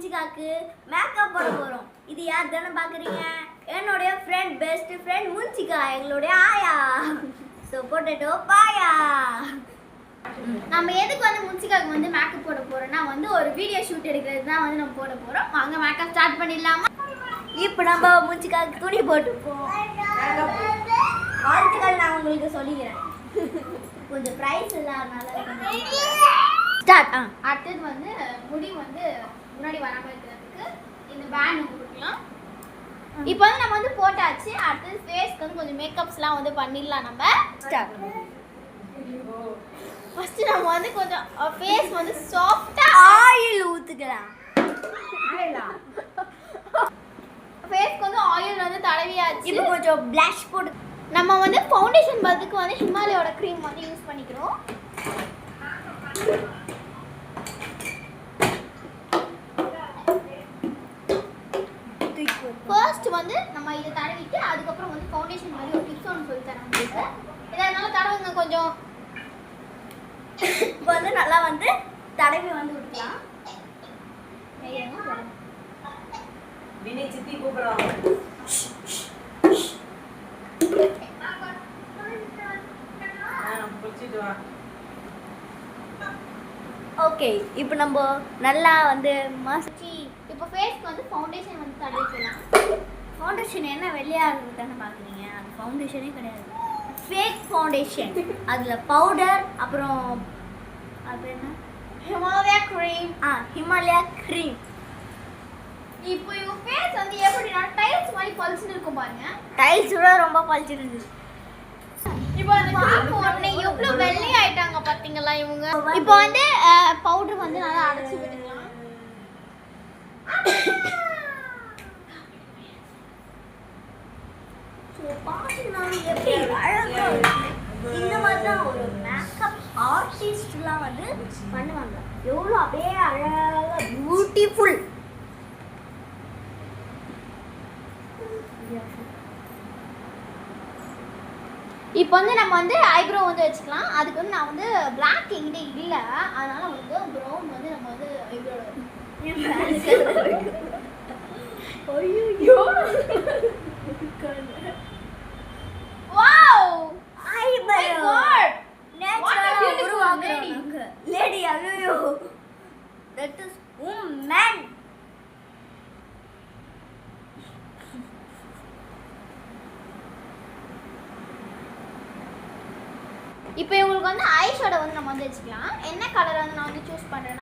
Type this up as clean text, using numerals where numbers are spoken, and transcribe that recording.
முஞ்சிகாக்கு makeup போட போறோம். இது யார் தானே பாக்குறீங்க? என்னோட ஃப்ரெண்ட், பெஸ்ட் ஃப்ரெண்ட் முஞ்சிகா, எங்களோட ஆயா. சோ பொட்டேட்டோ பாயா. நம்ம எதுக்கு வந்து முஞ்சிகாக்கு வந்து மேக்கப் போட போறோம்னா வந்து ஒரு வீடியோ ஷூட் எடுக்கிறது தான் வந்து நம்ம போட போறோம். வாங்க மேக்கப் ஸ்டார்ட் பண்ணிடலாமா? இப்போ நம்ம முஞ்சிகாக்கு துணி போட்டுப்போம். வாழ்த்துக்கள் நான் உங்களுக்கு சொல்லிக்கிறேன். கொஞ்சம் பிரைஸ் இல்லாதனால ஸ்டார்ட். அடுத்தது வந்து முடி வந்து முன்னாடி வராம இருக்கிறதுக்கு இந்த பேண்ட் கொடுக்கலாம். இப்போ வந்து நம்ம வந்து போட்டாச்சு. அடுத்தது ஃபேஸ்க்கு வந்து கொஞ்சம் மேக்கப்ஸ்லாம் வந்து பண்ணிடலாம் நம்ம. ஸ்டார்ட். ஃபர்ஸ்ட் நம்ம வந்து கொஞ்சம் ஃபேஸ் வந்து சாஃப்ட்டா ஆயில் ஊத்துக்கலாம். ஆயிலா? ஃபேஸ்க்கு வந்து ஆயில் வந்து தடவியாச்சு. இப்போ கொஞ்சம் blush போடு. நம்ம வந்து ஃபவுண்டேஷன் பதிலுக்கு வந்து ஹிமாலயோட க்ரீம் வந்து யூஸ் பண்ணிக்கிறோம். ஃபர்ஸ்ட் வந்து நம்ம இதை தடவிட்டு அதுக்கப்புறம் வந்து ஃபவுண்டேஷன் மாதிரி ஒரு டிப்ஸ் ஒன்று சொல்லி தரேன் உங்களுக்கு. இதனால தடவுங்க கொஞ்சம். இப்போ வந்து நல்லா வந்து தடவி வந்து விட்டுக்கலாம். வினி சித்தி கூப்பிடுறாங்க. ஓகே, இப்போ நம்ம நல்லா வந்து மஸ்டி. இப்போ ஃபேஸ்க்கு வந்து ஃபவுண்டேஷன் வந்து தடவிக்கலாம். ஃபவுண்டேஷன் என்ன வெள்ளையா இருக்குது தானே பார்க்குறீங்க? அது ஃபவுண்டேஷனே கிடையாது, ஃபேக் ஃபவுண்டேஷன். அதில் பவுடர் அப்புறம் அது என்ன, ஹிமாலயா க்ரீம். ஹிமாலயா க்ரீம். இப்போ இவங்க ஃபேஸ் வந்து எப்படின்னா டைல்ஸ் மாதிரி பல்ஸ்னு இருக்கும் பாருங்க. டைல்ஸ் விட ரொம்ப பளிச்சிருது. இப்போ அந்த க்ரீம் உடனே எவ்வளோ வெள்ளை ஆயிட்டாங்க பார்த்தீங்களா இவங்க. இப்போ வந்து பவுடர் வந்து நல்லா அடைச்சி விட்டுக்கலாம். எப்படி அழகா இந்த மாதிரி தான் ஒரு மேக்கப் ஆர்டிஸ்ட்லாம் வந்து பண்ணுவாங்க. எவ்வளோ அப்படியே அழகா பியூட்டிஃபுல். இப்போ வந்து நம்ம வந்து ஐப்ரோ வந்து வச்சுக்கலாம். அதுக்கு வந்து நான் வந்து பிளாக் எங்கிட்ட இல்லை, அதனால வந்து ப்ரௌன் வந்து நம்ம வந்து ஐப்ரோ. ஐயோ, வாவ் ஐப்ரோ நேச்சுரலா உருவாக்குறாங்க. lady. லேடி, ஐயோ, தட் இஸ் உமன். இப்போ இவங்களுக்கு வந்து ஐ ஷேடோ வந்து நம்ம வந்து வச்சுக்கலாம். என்ன கலர் வந்து நான் வந்து சூஸ் பண்ணுறேன்னா